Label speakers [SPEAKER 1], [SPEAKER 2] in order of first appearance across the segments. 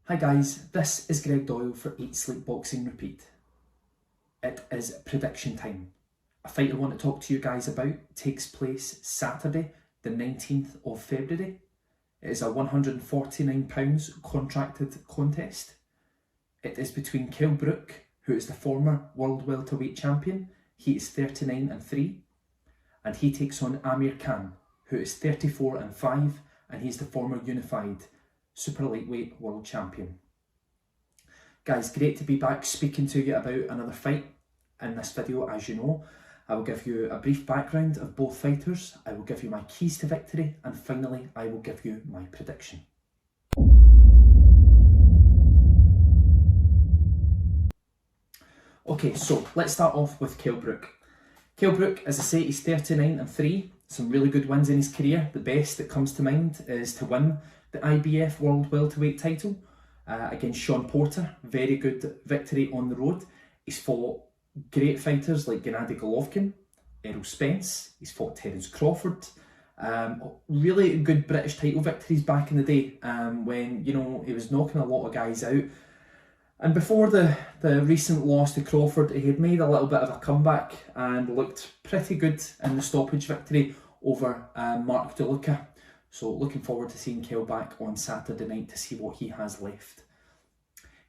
[SPEAKER 1] Hi guys, this is Greg Doyle for Eat Sleep Boxing Repeat. It is prediction time. A fight I want to talk to you guys about takes place Saturday, the 19th of February. It is a £149 contracted contest. It is between Kell Brook, who is the former world welterweight champion. He is 39-3, and he takes on Amir, who is 34-5, and he's the former unified super lightweight world champion. Guys, great to be back speaking to you about another fight. In this video, as you know, I will give you a brief background of both fighters, I will give you my keys to victory, and finally I will give you my prediction. Okay, so let's start off with Kell Brook. Kell Brook, as I say, he's 39-3, some really good wins in his career. The best that comes to mind is to win the IBF World Welterweight title against Sean Porter. Very good victory on the road. He's fought great fighters like Gennady Golovkin, Errol Spence. He's fought Terence Crawford. Really good British title victories back in the day when, you know, he was knocking a lot of guys out. And before the recent loss to Crawford, he had made a little bit of a comeback and looked pretty good in the stoppage victory over Mark DeLuca. So looking forward to seeing Kell back on Saturday night to see what he has left.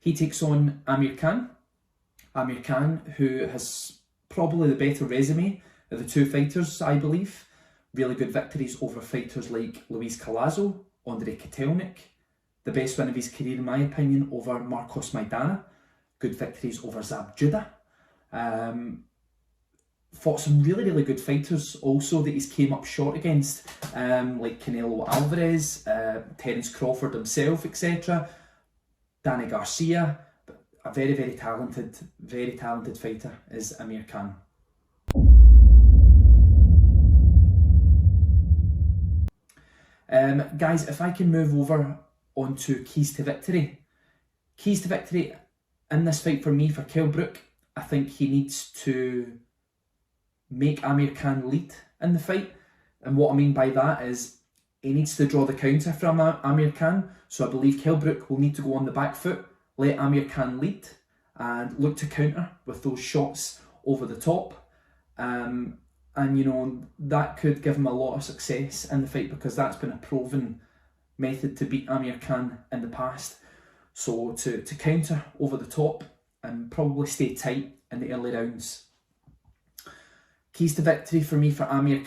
[SPEAKER 1] He takes on Amir. Amir, who has probably the better resume of the two fighters, I believe. Really good victories over fighters like Luis Collazo, Andre Kotelnik. The best win of his career, in my opinion, over Marcos Maidana. Good victories over Zab Judah. Fought some really good fighters also that he's came up short against, like Canelo Alvarez, Terence Crawford himself, etc. Danny Garcia. But a very talented fighter is Amir. Guys, if I can move over onto keys to victory. Keys to victory in this fight for me, for Kell Brook, I think he needs to make Amir lead in the fight. And what I mean by that is he needs to draw the counter from Amir. So I believe Kell Brook will need to go on the back foot, let Amir lead, and look to counter with those shots over the top. And you know, that could give him a lot of success in the fight because that's been a proven method to beat Amir in the past. So to counter over the top and probably stay tight in the early rounds. Keys to victory for me for Amir.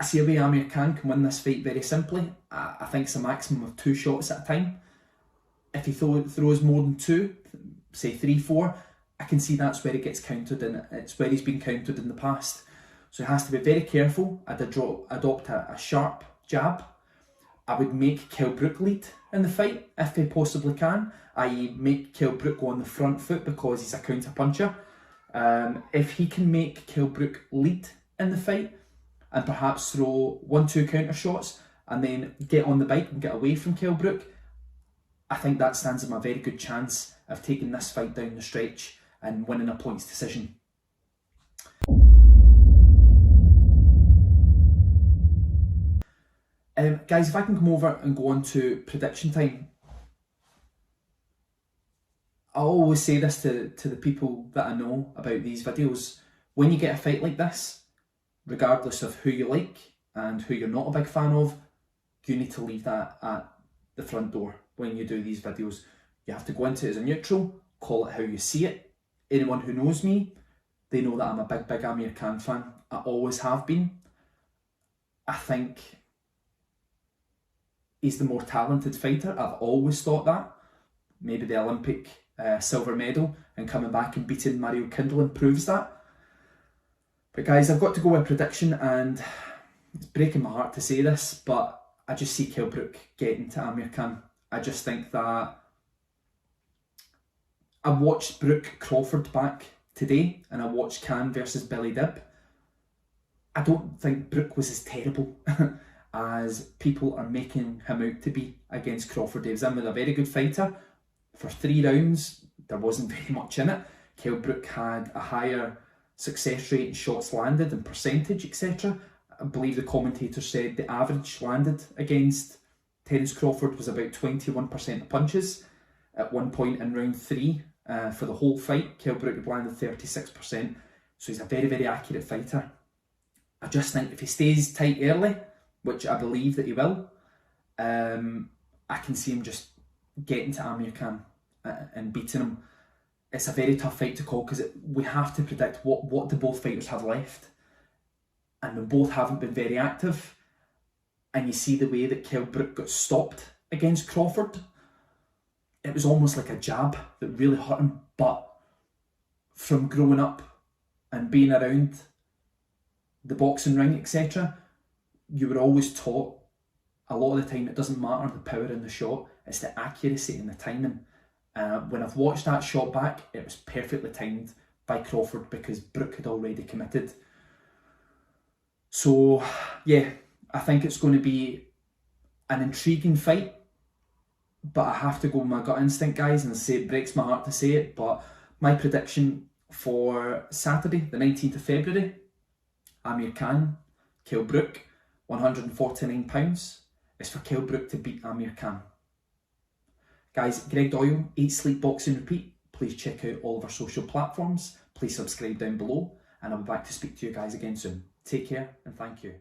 [SPEAKER 1] I see a way Amir can win this fight very simply. I think it's a maximum of 2 shots at a time. If he throws more than 2, say 3, 4, I can see that's where he gets countered, and it's where he's been countered in the past. So he has to be very careful. I'd adopt a sharp jab. I would make Kell Brook lead in the fight if he possibly can, i.e. make Kell Brook go on the front foot because he's a counter puncher. If he can make Kell Brook lead in the fight and perhaps throw 1-2 counter shots and then get on the bike and get away from Kell Brook, I think that stands him a very good chance of taking this fight down the stretch and winning a points decision. Guys, if I can come over and go on to prediction time. I always say this to the people that I know about these videos. When you get a fight like this, regardless of who you like and who you're not a big fan of, you need to leave that at the front door when you do these videos. You have to go into it as a neutral, call it how you see it. Anyone who knows me, they know that I'm a big Amir fan. I always have been. I think he's the more talented fighter. I've always thought that. Maybe the Olympic silver medal and coming back and beating Mario Kindlin proves that. But guys, I've got to go with a prediction, and it's breaking my heart to say this, but I just see Kell Brook getting to Amir. I just think that I watched Brook Crawford back today and I watched Khan versus Billy Dib. I don't think Brook was as terrible as people are making him out to be against Crawford. He was in with a very good fighter. For 3 rounds, there wasn't very much in it. Kell Brook had a higher success rate in shots landed and percentage, etc. I believe the commentator said the average landed against Terence Crawford was about 21% of punches at one point in round 3 for the whole fight. Kell Brook had landed 36%, so he's a very, very accurate fighter. I just think if he stays tight early, which I believe that he will, I can see him just getting to Amir Khan and beating him. It's a very tough fight to call because we have to predict what do both fighters have left, and when both haven't been very active, and you see the way that Kell Brook got stopped against Crawford, it was almost like a jab that really hurt him. But from growing up and being around the boxing ring, etc., you were always taught a lot of the time it doesn't matter the power in the shot, it's the accuracy and the timing. When I've watched that shot back, it was perfectly timed by Crawford because Brook had already committed. So yeah, I think it's going to be an intriguing fight, but I have to go with my gut instinct, guys, and say it breaks my heart to say it, but my prediction for Saturday, the 19th of February, Amir Khan, Kell Brook, £149, is for Kell Brook to beat Amir Khan. Guys, Greg Doyle, Eat, Sleep, Boxing, Repeat. Please check out all of our social platforms. Please subscribe down below, and I'll be back to speak to you guys again soon. Take care and thank you.